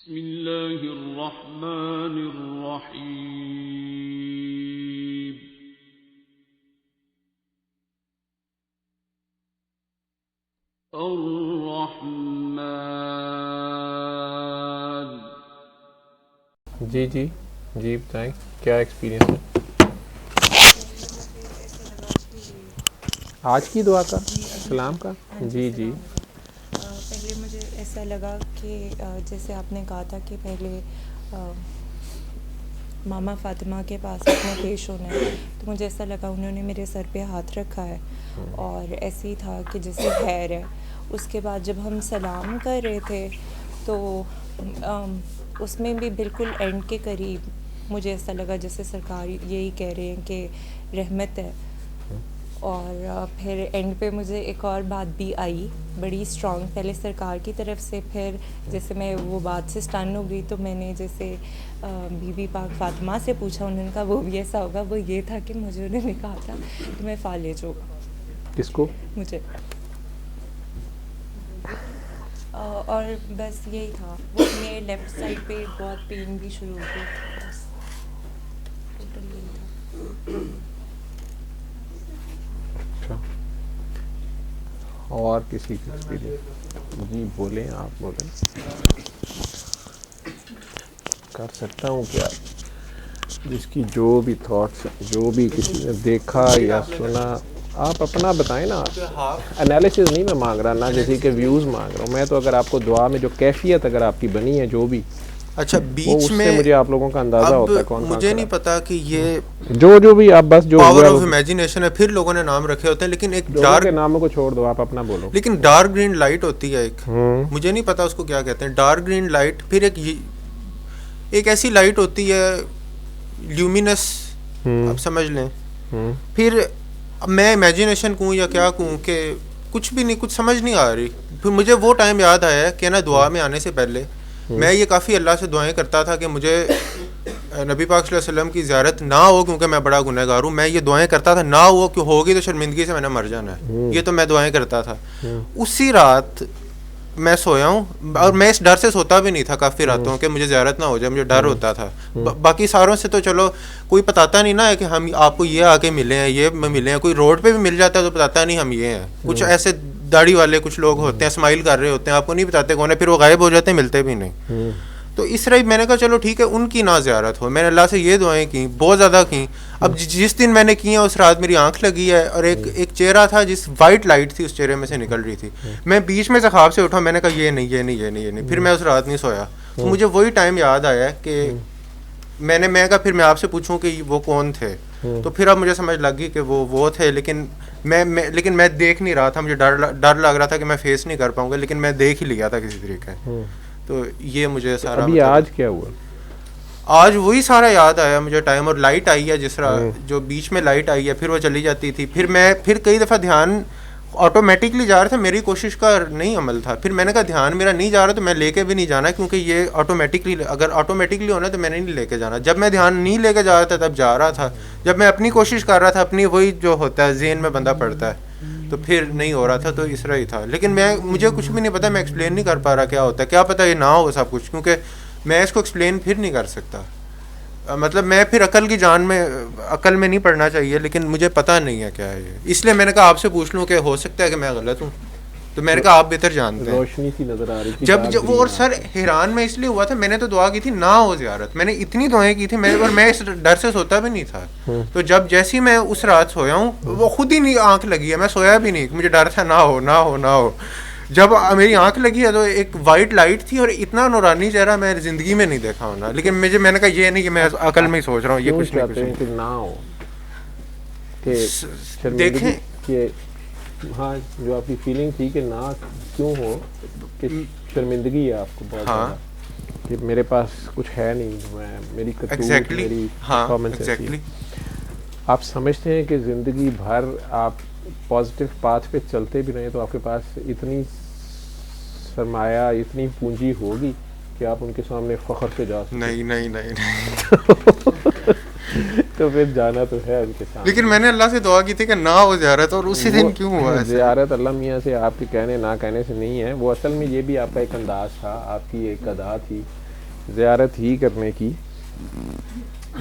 بسم اللہ الرحمن الرحیم الرحمن. جی بتائیں کیا ایکسپیرینس ہے آج کی دعا کا سلام کا؟ جی پہلے مجھے ایسا لگا کہ جیسے آپ نے کہا تھا کہ پہلے ماما فاطمہ کے پاس اپنا پیش ہونا ہے، تو مجھے ایسا لگا انہوں نے میرے سر پہ ہاتھ رکھا ہے اور ایسے ہی تھا کہ جیسے خیر ہے. اس کے بعد جب ہم سلام کر رہے تھے تو اس میں بھی بالکل اینڈ کے قریب مجھے ایسا لگا جیسے سرکار یہی کہہ رہے ہیں کہ رحمت ہے. اور پھر اینڈ پہ مجھے ایک اور بات بھی آئی بڑی اسٹرانگ، پہلے سرکار کی طرف سے، پھر جیسے میں وہ بات سے اسٹن ہو گئی تو میں نے جیسے بی بی پاک فاطمہ سے پوچھا، انہوں نے کہا وہ بھی ایسا ہوگا. وہ یہ تھا کہ مجھے انہوں نے کہا تھا کہ میں فالج ہوگا. کس کو؟ مجھے. اور بس یہی تھا. وہ میرے لیفٹ سائڈ پہ بہت پین بھی شروع ہو گئی. بس ٹوٹل یہی تھا. اور کسی کا ایکسپیرینس؟ جی بولیں، آپ بولیں. کر سکتا ہوں کیا؟ جس کی جو بھی تھاٹس، جو بھی کسی نے دیکھا یا سنا، آپ اپنا بتائیں نا. انالیسز نہیں میں مانگ رہا، نہ کسی کے ویوز مانگ رہا ہوں میں. تو اگر آپ کو دعا میں جو کیفیت اگر آپ کی بنی ہے جو بھی، اچھا بیچ میں مجھے آپ لوگوں کا اندازہ ہوتا ہے کون. مجھے نہیں پتا کہ یہ جو بھی آپ بس جو پاور آف امیجنیشن ہے. پھر لوگوں نے نام رکھے ہوتے ہیں، لیکن ایک ڈارک کے ناموں کو چھوڑ دو، آپ اپنا بولو. لیکن ڈارک گرین لائٹ ہوتی ہے ایک، مجھے نہیں پتا اس کو کیا کہتے ہیں. ڈارک گرین لائٹ، پھر ایک ایسی لائٹ ہوتی ہے لیومینس، آپ سمجھ لیں. پھر میں امیجنیشن کہوں یا کیا کہوں کہ کچھ بھی نہیں، کچھ سمجھ نہیں آ رہی. پھر مجھے وہ ٹائم یاد آیا کہ نا دعا میں آنے سے پہلے میں یہ کافی اللہ سے دعائیں کرتا تھا کہ مجھے نبی پاک صلی اللہ علیہ وسلم کی زیارت نہ ہو، کیونکہ میں بڑا گنہگار ہوں. میں یہ دعائیں کرتا تھا نہ ہو، کہ ہوگی تو شرمندگی سے میں نے مر جانا ہے. یہ تو میں دعائیں کرتا تھا. اسی رات میں سویا ہوں، اور میں اس ڈر سے سوتا بھی نہیں تھا کافی راتوں کہ مجھے زیارت نہ ہو جائے. مجھے ڈر ہوتا تھا. باقی ساروں سے تو چلو کوئی بتاتا نہیں نا ہے کہ ہم آپ کو یہ آ کے ملے ہیں، یہ ملے ہیں. کوئی روڈ پہ بھی مل جاتا ہے تو بتاتا نہیں ہم یہ ہیں. کچھ ایسے داڑھی والے کچھ لوگ ہوتے ہیں، اسمائل کر رہے ہوتے ہیں، آپ کو نہیں بتاتے کون ہے، پھر وہ غائب ہو جاتے ہیں، ملتے بھی نہیں. تو اس طرح میں نے کہا چلو ٹھیک ہے ان کی نہ زیارت ہو. میں نے اللہ سے یہ دعائیں کی، بہت زیادہ کی. اب جس دن میں نے کی ہیں اس رات میری آنکھ لگی ہے، اور ایک چہرہ تھا جس وائٹ لائٹ تھی اس چہرے میں سے نکل رہی تھی. میں بیچ میں سے خواب سے اٹھا، میں نے کہا یہ نہیں. پھر میں اس رات نہیں سویا. تو مجھے وہی ٹائم یاد آیا کہ میں کہا پھر میں آپ سے پوچھوں کہ وہ کون تھے. تو پھر اب مجھے سمجھ لگ گئی کہ وہ تھے. لیکن میں دیکھ نہیں رہا تھا. مجھے ڈر لگ رہا تھا کہ میں فیس نہیں کر پاؤں گا، لیکن میں دیکھ ہی لیا تھا کسی طریقے. تو یہ مجھے سارا ابھی آج کیا ہوا؟ آج وہی سارا یاد آیا مجھے ٹائم. اور لائٹ آئی ہے جس طرح جو بیچ میں لائٹ آئی ہے، پھر وہ چلی جاتی تھی. پھر کئی دفعہ دھیان آٹومیٹکلی جا رہا تھا، میری کوشش کا نہیں عمل تھا. پھر میں نے کہا دھیان میرا نہیں جا رہا تو میں لے کے بھی نہیں جانا، کیونکہ یہ آٹومیٹکلی، اگر آٹومیٹکلی ہونا تو میں نے نہیں لے کے جانا. جب میں دھیان نہیں لے کے جا رہا تھا تب جا رہا تھا. جب میں اپنی کوشش کر رہا تھا، اپنی وہی جو ہوتا ہے ذہن میں بندہ پڑتا ہے، تو پھر نہیں ہو رہا تھا. تو اس طرح ہی تھا. لیکن مجھے کچھ بھی نہیں پتا، میں ایکسپلین نہیں کر پا رہا کیا ہوتا ہے. کیا پتا یہ نہ ہو سب کچھ، کیونکہ میں اس کو ایکسپلین پھر نہیں کر سکتا. مطلب میں پھر عقل میں نہیں پڑھنا چاہیے، لیکن مجھے پتہ نہیں ہے کیا ہے یہ. اس لیے میں نے کہا آپ سے پوچھ لوں کہ ہو سکتا ہے کہ میں غلط ہوں. تو میں نے کہا آپ بہتر جانتے ہیں. روشنی سی نظر آ رہی تھی جب وہ، اور سر حیران میں اس لیے ہوا تھا، میں نے تو دعا کی تھی نہ ہو زیارت. میں نے اتنی دعائیں کی تھی، اور میں اس ڈر سے سوتا بھی نہیں تھا. تو جب جیسے میں اس رات سویا ہوں، وہ خود ہی نہیں آنکھ لگی ہے، میں سویا بھی نہیں، مجھے ڈر تھا نہ ہو. جب میری آنکھ لگی ہے تو ایک وائٹ لائٹ تھی، اور اتنا نورانی چہرہ میں زندگی میں نہیں دیکھا ہونا. لیکن میں نے کہا یہ نہیں کہ میں عقل میں ہی سوچ رہا ہوں، یہ کچھ نہیں نہ ہو کہ دیکھیں کہ ہاں جو آپ کی فیلنگ تھی کہ نہ کیوں ہو، کہ شرمندگی ہے آپ کو بہت زیادہ کہ میرے پاس کچھ ہے نہیں، میری کرتوت، میری پرفارمنس. آپ سمجھتے ہیں کہ زندگی بھر آپ پازیٹیو پاتھ پہ چلتے بھی رہے تو آپ کے پاس اتنی سرمایہ، اتنی پونجی ہوگی کہ آپ ان کے سامنے فخر سے جا سکیں؟ نہیں. تو پھر جانا تو ہے ان کے سامنے. لیکن میں نے اللہ سے دعا کی تھی کہ نہ ہو زیارت، اور اسی دن کیوں ہوا ہے زیارت؟ اللہ میاں سے آپ کے کہنے نہ کہنے سے نہیں ہے وہ. اصل میں یہ بھی آپ کا ایک انداز تھا، آپ کی ایک ادا تھی زیارت ہی کرنے کی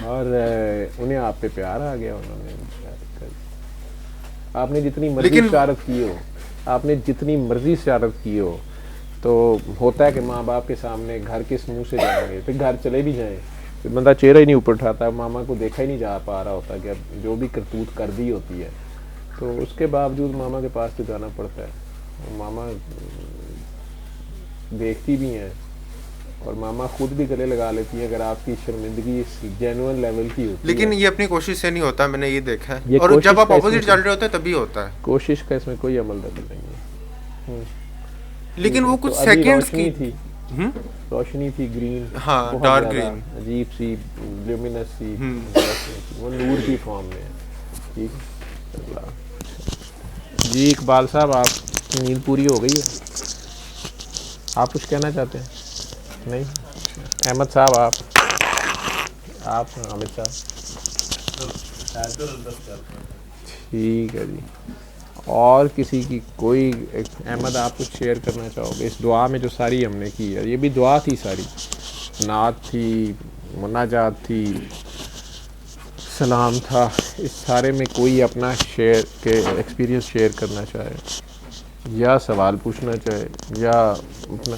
اور انہیں آپ پہ پیار آ گیا. انہوں نے آپ نے جتنی مرضی شرارت کی ہو, آپ نے جتنی مرضی شرارت کی ہو, تو ہوتا ہے کہ ماں باپ کے سامنے گھر کس منہ سے جائیں گے, پھر گھر چلے بھی جائیں پھر بندہ چہرہ ہی نہیں اوپر اٹھاتا, ماما کو دیکھا ہی نہیں جا پا رہا ہوتا کہ اب جو بھی کرتوت کر دی ہوتی ہے, تو اس کے باوجود ماما کے پاس تو جانا پڑتا ہے. ماما دیکھتی بھی ہیں اور ماما خود بھی گلے لگا لیتی ہیں اگر آپ کی شرمندگی جینوئن لیول کی ہوتی ہے. لیکن یہ اپنی کوشش سے نہیں ہوتا, میں نے یہ دیکھا ہے, اور جب آپ اپوزٹ چل رہے ہوتے ہیں تبھی ہوتا ہے. کوشش کا اس میں کوئی عمل دخل نہیں ہے. لیکن وہ کچھ سیکنڈز کی تھی, روشنی تھی, گرین, ہاں ڈارک گرین, عجیب سی لیومینس سی, وہ نور کی فارم میں ہے. ٹھیک ہے جی. اقبال صاحب آپ کی نیند پوری ہو گئی ہے, آپ کچھ کہنا چاہتے ہیں؟ نہیں. احمد صاحب آپ حامد صاحب ٹھیک ہے جی. اور کسی کی کوئی, احمد آپ کچھ شیئر کرنا چاہو گے اس دعا میں جو ساری ہم نے کی ہے؟ یہ بھی دعا تھی ساری, نعت تھی, مناجات تھی, سلام تھا, اس سارے میں کوئی اپنا شیئر کے ایکسپیرینس شیئر کرنا چاہے یا سوال پوچھنا چاہے یا اپنا.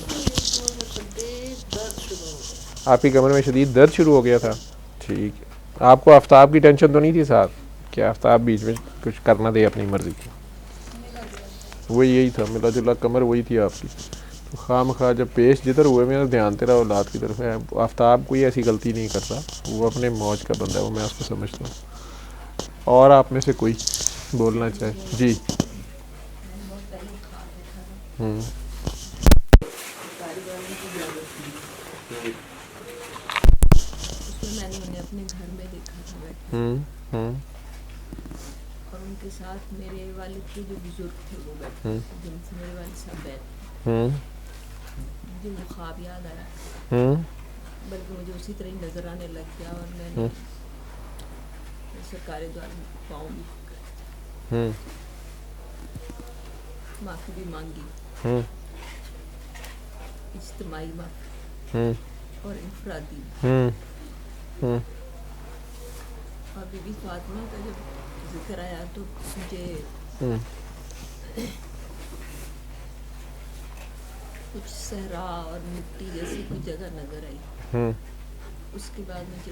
آپ کی کمر میں شدید درد شروع ہو گیا تھا. ٹھیک ہے. آپ کو آفتاب کی ٹینشن تو نہیں تھی ساتھ کہ آفتاب بیچ میں کچھ کرنا دے اپنی مرضی کی؟ وہ یہی تھا, ملا جلا کمر وہی تھی آپ کی. تو خواہ مخواہ جب پیش جدھر ہوئے میرا دھیان تیرا اولاد کی طرف ہے. آفتاب کوئی ایسی غلطی نہیں کرتا, وہ اپنے موج کا بندہ ہے, وہ میں اس کو سمجھتا ہوں. اور آپ میں سے کوئی بولنا چاہے؟ جی. میں نے انہیں اپنے گھر میں دیکھا تھا بیٹھے, اور ان کے ساتھ میرے والد کے جو بزرگ تھے وہ بیٹھے, جن سے میرے والد صاحب بیٹھے. مجھے وہ خواب یاد آیا, بلکہ مجھے اسی طرح ہی نظر آنے لگ گیا, اور میں نے سرکار دوار پاؤں بھی معافی بھی مانگی, اجتماعی معافی اور انفرادی. اور بی بی فاطمہ کا جب ذکر آیا تو مجھے کچھ صحرا اور مٹی جیسی کوئی جگہ نظر آئی. اس کے بعد مجھے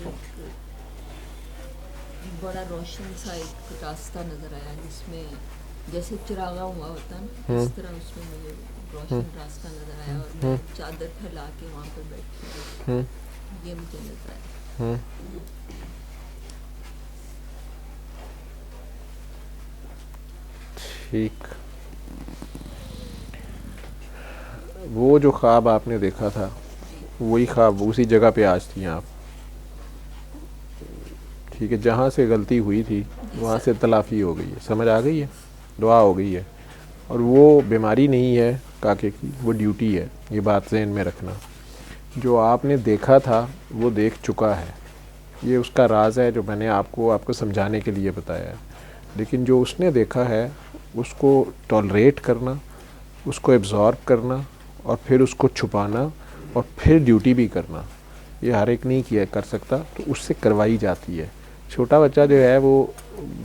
ایک بڑا روشن سا ایک راستہ نظر آیا, جس میں جیسے چراغا ہوا ہوتا نا, اس طرح اس میں مجھے روشن راستہ نظر آیا, اور میں چادر پھیلا کے وہاں پہ بیٹھی, یہ مجھے نظر آیا. ٹھیک. وہ جو خواب آپ نے دیکھا تھا وہی خواب اسی جگہ پہ آج تھی آپ. ٹھیک ہے, جہاں سے غلطی ہوئی تھی وہاں سے تلافی ہو گئی ہے, سمجھ آ گئی ہے, دعا ہو گئی ہے. اور وہ بیماری نہیں ہے کاکے کی, وہ ڈیوٹی ہے. یہ بات ذہن میں رکھنا. جو آپ نے دیکھا تھا وہ دیکھ چکا ہے, یہ اس کا راز ہے جو میں نے آپ کو سمجھانے کے لیے بتایا ہے. لیکن جو اس نے دیکھا ہے اس کو ٹالریٹ کرنا, اس کو ایبزارب کرنا, اور پھر اس کو چھپانا, اور پھر ڈیوٹی بھی کرنا, یہ ہر ایک نہیں کر سکتا, تو اس سے کروائی جاتی ہے. چھوٹا بچہ جو ہے وہ,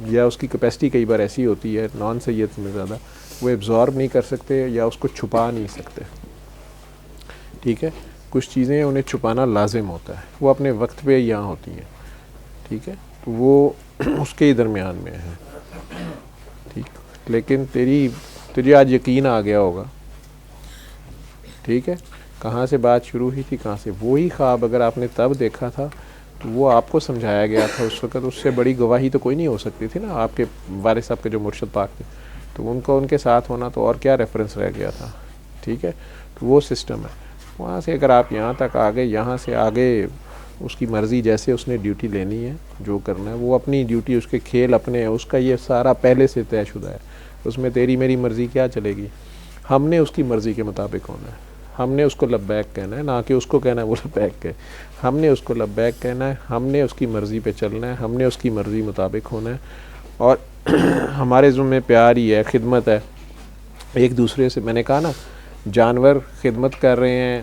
یا اس کی کیپیسٹی کئی بار ایسی ہوتی ہے نان سید میں زیادہ, وہ ایبزارب نہیں کر سکتے یا اس کو چھپا نہیں سکتے. ٹھیک ہے, کچھ چیزیں انہیں چھپانا لازم ہوتا ہے, وہ اپنے وقت پہ یہاں ہوتی ہیں. ٹھیک ہے, تو وہ اس کے ہی درمیان میں ہے. ٹھیک, لیکن تجھے آج یقین آ گیا ہوگا. ٹھیک ہے, کہاں سے بات شروع ہوئی تھی, کہاں سے وہی خواب اگر آپ نے تب دیکھا تھا تو وہ آپ کو سمجھایا گیا تھا اس وقت, اس سے بڑی گواہی تو کوئی نہیں ہو سکتی تھی نا. آپ کے والد صاحب کے جو مرشد پاک تھے, تو ان کو ان کے ساتھ ہونا تو اور کیا ریفرنس رہ گیا تھا. ٹھیک ہے, تو وہ سسٹم ہے. وہاں سے اگر آپ یہاں تک آ گئے, یہاں سے آگے اس کی مرضی, جیسے اس نے ڈیوٹی لینی ہے, جو کرنا ہے وہ اپنی ڈیوٹی, اس کے کھیل اپنے ہیں, اس کا یہ سارا پہلے سے طے شدہ ہے. اس میں تیری میری مرضی کیا چلے گی؟ ہم نے اس کی مرضی کے مطابق ہونا ہے. ہم نے اس کو لبیک کہنا ہے, نہ کہ اس کو کہنا ہے وہ لبیک کہے. ہم نے اس کو لبیک کہنا ہے, ہم نے اس کی مرضی پہ چلنا ہے, ہم نے اس کی مرضی مطابق ہونا ہے. اور ہمارے ذمہ پیار ہی ہے, خدمت ہے ایک دوسرے سے. میں نے کہا نا, جانور خدمت کر رہے ہیں,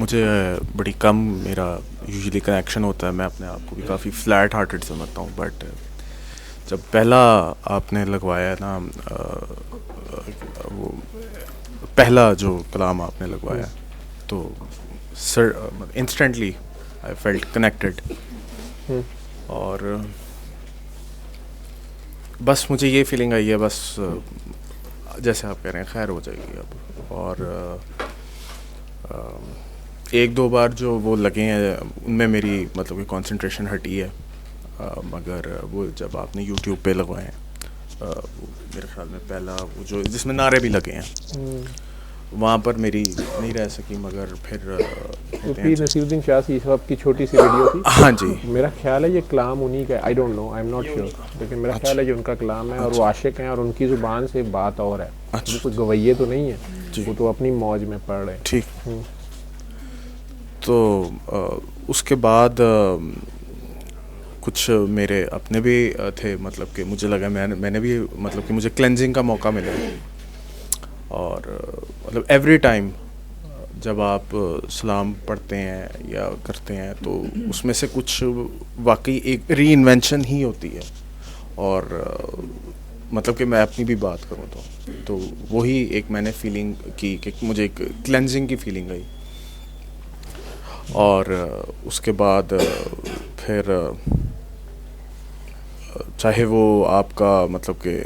مجھے بڑی کم میرا یوزلی کنیکشن ہوتا ہے. میں اپنے آپ کو بھی کافی فلیٹ ہارٹڈ سمجھتا ہوں, بٹ جب پہلا آپ نے لگوایا نا, وہ پہلا جو کلام آپ نے لگوایا, تو سر انسٹنٹلی آئی فیلٹ کنیکٹڈ. اور بس مجھے یہ فیلنگ آئی ہے, بس جیسے آپ کہہ رہے ہیں خیر ہو جائے گی اب. اور ایک دو بار جو وہ لگے ہیں ان میں میری مطلب کہ کانسنٹریشن ہٹی ہے, مگر وہ جب آپ نے یوٹیوب پہ لگوائے ہیں, میرے خیال میں پہلا وہ جو جس میں نعرے بھی لگے ہیں, وہاں پر میری نہیں رہ سکی. مگر پھر پیر نصیر الدین شاہ سی صاحب کی چھوٹی سی ویڈیو تھی. ہاں جی, میرا خیال ہے یہ کلام انہی کا ہے, I don't know, I am not sure, لیکن میرا خیال ہے یہ ان کا کلام ہے, اور وہ عاشق ہیں, اور ان کی زبان سے بات اور ہے, وہ کوئی گویے تو نہیں ہے, وہ تو اپنی موج میں پڑھ رہے ہیں. ٹھیک. تو اس کے بعد کچھ میرے اپنے بھی تھے, مطلب کہ مجھے لگا میں نے بھی مطلب کہ مجھے کلینزنگ کا موقع ملا. اور مطلب ایوری ٹائم جب آپ سلام پڑھتے ہیں یا کرتے ہیں تو اس میں سے کچھ واقعی ایک ری انوینشن ہی ہوتی ہے. اور مطلب کہ میں اپنی بھی بات کروں تو وہی ایک میں نے فیلنگ کی کہ مجھے ایک کلینزنگ کی فیلنگ آئی. اور اس کے بعد پھر چاہے وہ آپ کا مطلب کہ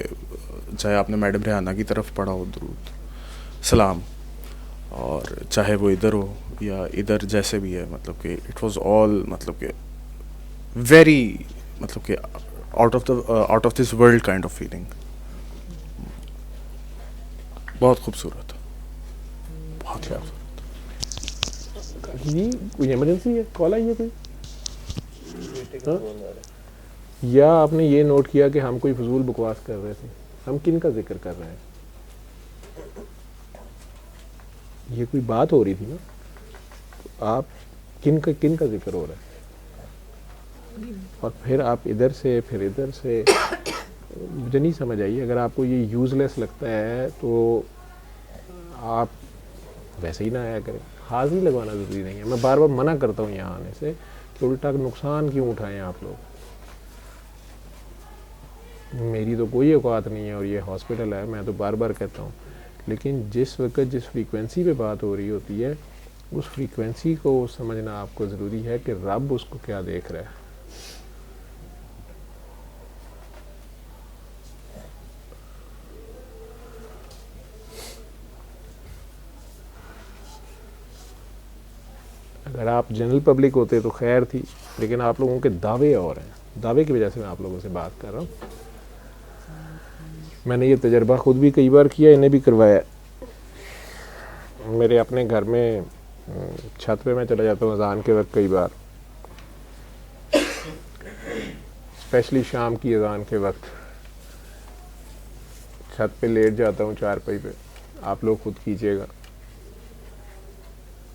چاہے آپ نے میڈم ریحانہ کی طرف پڑھا ہو درود سلام, اور چاہے وہ ادھر ہو یا ادھر جیسے بھی ہے, مطلب کہ اٹ واز آل مطلب کہ ویری مطلب کہ out of this world kind of feeling. بہت خوبصورت, بہت ہی خوبصورت. جی کوئی ایمرجنسی ہے, کال آئی ہے کوئی, یا آپ نے یہ نوٹ کیا کہ ہم کوئی فضول بکواس کر رہے تھے؟ ہم کن کا ذکر کر رہے ہیں؟ یہ کوئی بات ہو رہی تھی نا, آپ کن کا ذکر ہو رہا ہے, اور پھر آپ ادھر سے پھر ادھر سے, مجھے نہیں سمجھ آئی. اگر آپ کو یہ یوز لیس لگتا ہے تو آپ ویسے ہی نہ آیا کریں. حاضری لگوانا ضروری نہیں ہے, میں بار بار منع کرتا ہوں یہاں آنے سے, کہ الٹا نقصان کیوں اٹھائیں آپ لوگ. میری تو کوئی اوقات نہیں ہے, اور یہ ہاسپٹل ہے, میں تو بار بار کہتا ہوں, لیکن جس وقت جس فریکوینسی پہ بات ہو رہی ہوتی ہے, اس فریکوینسی کو سمجھنا آپ کو ضروری ہے کہ رب اس کو کیا دیکھ رہا ہے. اگر آپ جنرل پبلک ہوتے تو خیر تھی, لیکن آپ لوگوں کے دعوے اور ہیں, دعوے کی وجہ سے میں آپ لوگوں سے بات کر رہا ہوں. میں نے یہ تجربہ خود بھی کئی بار کیا, انہیں بھی کروایا. میرے اپنے گھر میں چھت پہ میں چلا جاتا ہوں اذان کے وقت کئی بار, اسپیشلی شام کی اذان کے وقت, چھت پہ لیٹ جاتا ہوں چارپائی پہ. آپ لوگ خود کیجیے گا.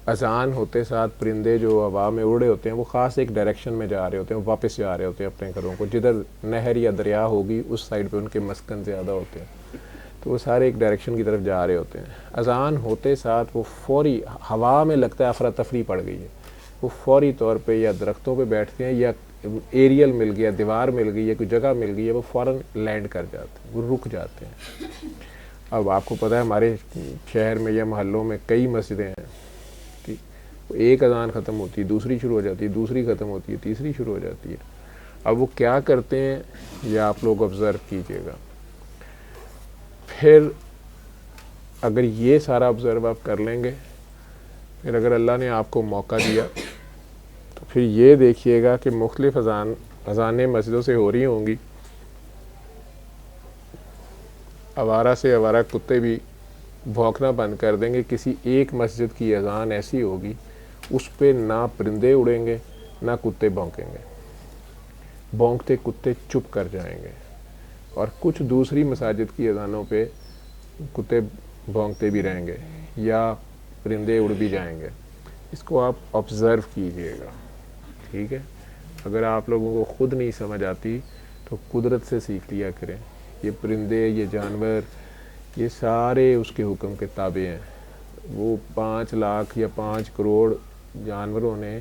اذان ہوتے ساتھ پرندے جو ہوا میں اڑے ہوتے ہیں وہ خاص ایک ڈائریکشن میں جا رہے ہوتے ہیں, واپس جا رہے ہوتے ہیں اپنے گھروں کو. جدھر نہر یا دریا ہوگی اس سائڈ پہ ان کے مسکن زیادہ ہوتے ہیں, تو وہ سارے ایک ڈائریکشن کی طرف جا رہے ہوتے ہیں. اذان ہوتے ساتھ وہ فوری ہوا میں لگتا ہے افراتفری پڑ گئی ہے, وہ فوری طور پہ یا درختوں پہ بیٹھتے ہیں, یا ایریل مل گیا, دیوار مل گئی, یا کوئی جگہ مل گئی ہے, وہ فوراً لینڈ کر جاتے ہیں, وہ رک جاتے ہیں. اب آپ کو پتہ ہے ہمارے شہر میں یا محلوں میں کئی مسجدیں ہیں, ایک اذان ختم ہوتی ہے دوسری شروع ہو جاتی ہے, دوسری ختم ہوتی ہے تیسری شروع ہو جاتی ہے. اب وہ کیا کرتے ہیں یہ آپ لوگ آبزرو کیجیے گا. پھر اگر یہ سارا آبزرو آپ کر لیں گے, پھر اگر اللہ نے آپ کو موقع دیا تو پھر یہ دیکھیے گا کہ مختلف اذانیں مسجدوں سے ہو رہی ہوں گی. آوارہ سے آوارہ کتے بھی بھونکنا بند کر دیں گے. کسی ایک مسجد کی اذان ایسی ہوگی اس پہ نہ پرندے اڑیں گے نہ کتے بھونکیں گے, بھونکتے کتے چپ کر جائیں گے. اور کچھ دوسری مساجد کی اذانوں پہ کتے بھونکتے بھی رہیں گے یا پرندے اڑ بھی جائیں گے. اس کو آپ آبزرو کیجئے گا, ٹھیک ہے. اگر آپ لوگوں کو خود نہیں سمجھ آتی تو قدرت سے سیکھ لیا کریں. یہ پرندے, یہ جانور, یہ سارے اس کے حکم کے تابع ہیں. وہ 5 لاکھ یا 5 کروڑ جانوروں نے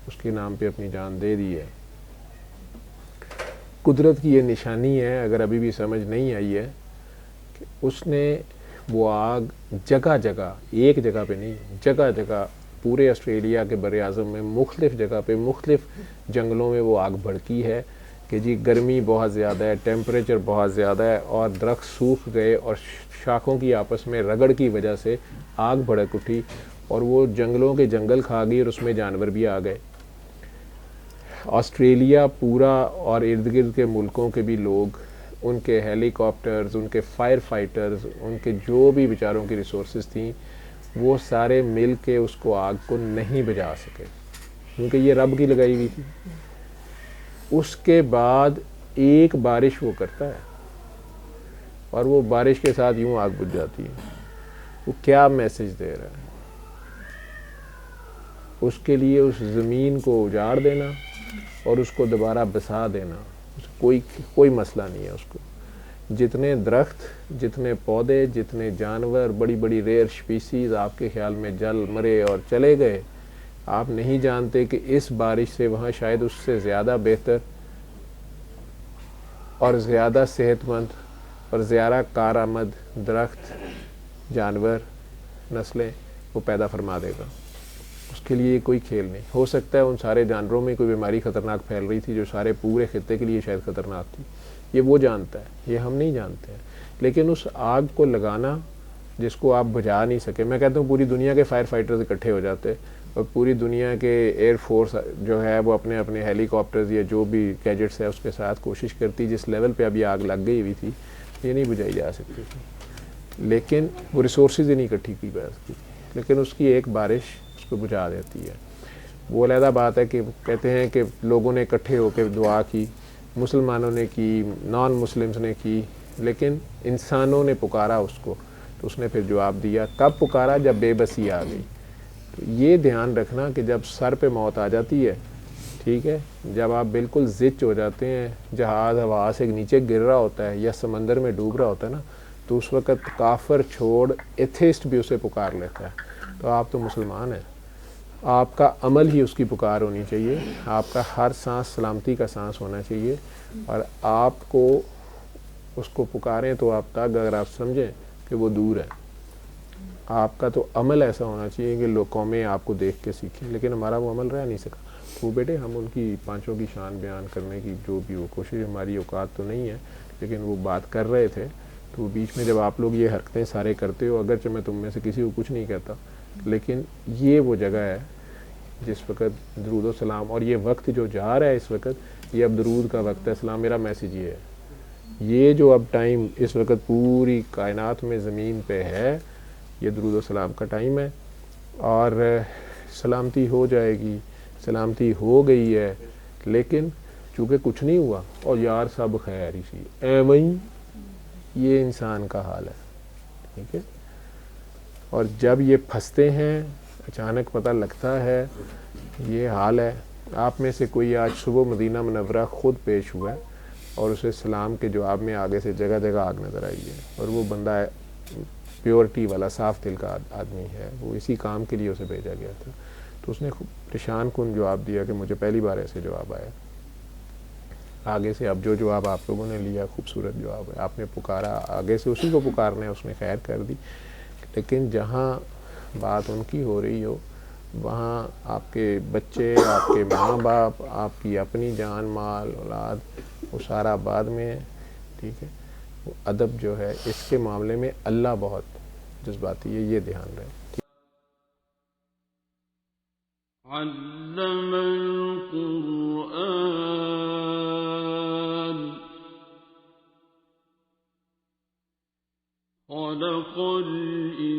اس کے نام پہ اپنی جان دے دی ہے. قدرت کی یہ نشانی ہے, اگر ابھی بھی سمجھ نہیں آئی ہے, کہ اس نے وہ آگ جگہ جگہ, ایک جگہ پہ نہیں, جگہ جگہ پورے آسٹریلیا کے بر اعظم میں مختلف جگہ پہ مختلف جنگلوں میں وہ آگ بھڑکی ہے کہ جی گرمی بہت زیادہ ہے, ٹیمپریچر بہت زیادہ ہے, اور درخت سوکھ گئے اور شاخوں کی آپس میں رگڑ کی وجہ سے آگ بھڑک اٹھی, اور وہ جنگلوں کے جنگل کھا گئی اور اس میں جانور بھی آ گئے. آسٹریلیا پورا اور ارد گرد کے ملکوں کے بھی لوگ, ان کے ہیلی کاپٹرز, ان کے فائر فائٹرز, ان کے جو بھی بیچاروں کی ریسورسز تھیں, وہ سارے مل کے اس کو آگ کو نہیں بجھا سکے, کیونکہ یہ رب کی لگائی ہوئی تھی. اس کے بعد ایک بارش وہ کرتا ہے اور وہ بارش کے ساتھ یوں آگ بجھ جاتی ہے. وہ کیا میسج دے رہا ہے؟ اس کے لیے اس زمین کو اجاڑ دینا اور اس کو دوبارہ بسا دینا کوئی مسئلہ نہیں ہے اس کو. جتنے درخت, جتنے پودے, جتنے جانور, بڑی بڑی ریئر اسپیسیز آپ کے خیال میں جل مرے اور چلے گئے, آپ نہیں جانتے کہ اس بارش سے وہاں شاید اس سے زیادہ بہتر اور زیادہ صحت مند اور زیادہ کارآمد درخت, جانور, نسلیں وہ پیدا فرما دے گا. اس کے لیے کوئی کھیل نہیں. ہو سکتا ہے ان سارے جانوروں میں کوئی بیماری خطرناک پھیل رہی تھی جو سارے پورے خطے کے لیے شاید خطرناک تھی, یہ وہ جانتا ہے, یہ ہم نہیں جانتے ہیں. لیکن اس آگ کو لگانا جس کو آپ بجھا نہیں سکے, میں کہتا ہوں پوری دنیا کے فائر فائٹرز اکٹھے ہو جاتے اور پوری دنیا کے ایئر فورس جو ہے وہ اپنے اپنے ہیلی کاپٹرز یا جو بھی گیجٹس ہے اس کے ساتھ کوشش کرتی, جس لیول پہ ابھی آگ لگ گئی ہوئی تھی یہ نہیں بجھائی جا سکتی تھی. لیکن وہ ریسورسز ہی نہیں اکٹھی کی جا سکتی, لیکن اس کی ایک بارش اس کو بجھا دیتی ہے. وہ علیحدہ بات ہے کہ کہتے ہیں کہ لوگوں نے اکٹھے ہو کے دعا کی, مسلمانوں نے کی, نان مسلمز نے کی, لیکن انسانوں نے پکارا اس کو تو اس نے پھر جواب دیا. کب پکارا؟ جب بے بسی آ گئی. تو یہ دھیان رکھنا کہ جب سر پہ موت آ جاتی ہے, ٹھیک ہے, جب آپ بالکل زچ ہو جاتے ہیں, جہاز ہوا سے نیچے گر رہا ہوتا ہے یا سمندر میں ڈوب رہا ہوتا ہے نا, تو اس وقت کافر چھوڑ ایتھیسٹ بھی اسے پکار لیتا ہے. تو آپ تو مسلمان ہیں, آپ کا عمل ہی اس کی پکار ہونی چاہیے, آپ کا ہر سانس سلامتی کا سانس ہونا چاہیے, اور آپ کو اس کو پکاریں تو آپ تک اگر آپ سمجھیں کہ وہ دور ہے, آپ کا تو عمل ایسا ہونا چاہیے کہ لوگ قومیں آپ کو دیکھ کے سیکھیں. لیکن ہمارا وہ عمل رہ نہیں سکا. تو بیٹے ہم ان کی پانچوں کی شان بیان کرنے کی جو بھی وہ کوشش, ہماری اوقات تو نہیں ہے, لیکن وہ بات کر رہے تھے تو بیچ میں جب آپ لوگ یہ حرکتیں سارے کرتے ہو, اگرچہ میں تم میں سے کسی کو کچھ نہیں کہتا, لیکن یہ وہ جگہ ہے جس وقت درود و سلام, اور یہ وقت جو جا رہا ہے اس وقت, یہ اب درود کا وقت ہے. سلام میرا میسیج یہ ہے, یہ جو اب ٹائم اس وقت پوری کائنات میں زمین پہ ہے, یہ درود و سلام کا ٹائم ہے. اور سلامتی ہو جائے گی, سلامتی ہو گئی ہے, لیکن چونکہ کچھ نہیں ہوا اور یار سب خیر ہی سی ایویں, یہ انسان کا حال ہے, ٹھیک ہے. اور جب یہ پھنستے ہیں اچانک پتہ لگتا ہے یہ حال ہے. آپ میں سے کوئی آج صبح مدینہ منورہ خود پیش ہوا ہے اور اسے سلام کے جواب میں آگے سے جگہ جگہ آگ نظر آئی ہے, اور وہ بندہ ہے پیورٹی والا, صاف دل کا آدمی ہے, وہ اسی کام کے لیے اسے بھیجا گیا تھا. تو اس نے پریشان کن جواب دیا کہ مجھے پہلی بار ایسے جواب آیا. آگے سے اب جو جواب آپ لوگوں نے لیا خوبصورت جواب ہے, آپ نے پکارا, آگے سے اسی کو پکارنا ہے, اس نے خیر کر دی. لیکن جہاں بات ان کی ہو رہی ہو, وہاں آپ کے بچے, آپ کے ماں باپ, آپ کی اپنی جان مال اولاد, وہ سارا بعد میں ہے, ٹھیک ہے. وہ ادب جو ہے اس کے معاملے میں اللہ بہت جذباتی ہے, یہ دھیان رہے. علم القرآن خلق الإنسان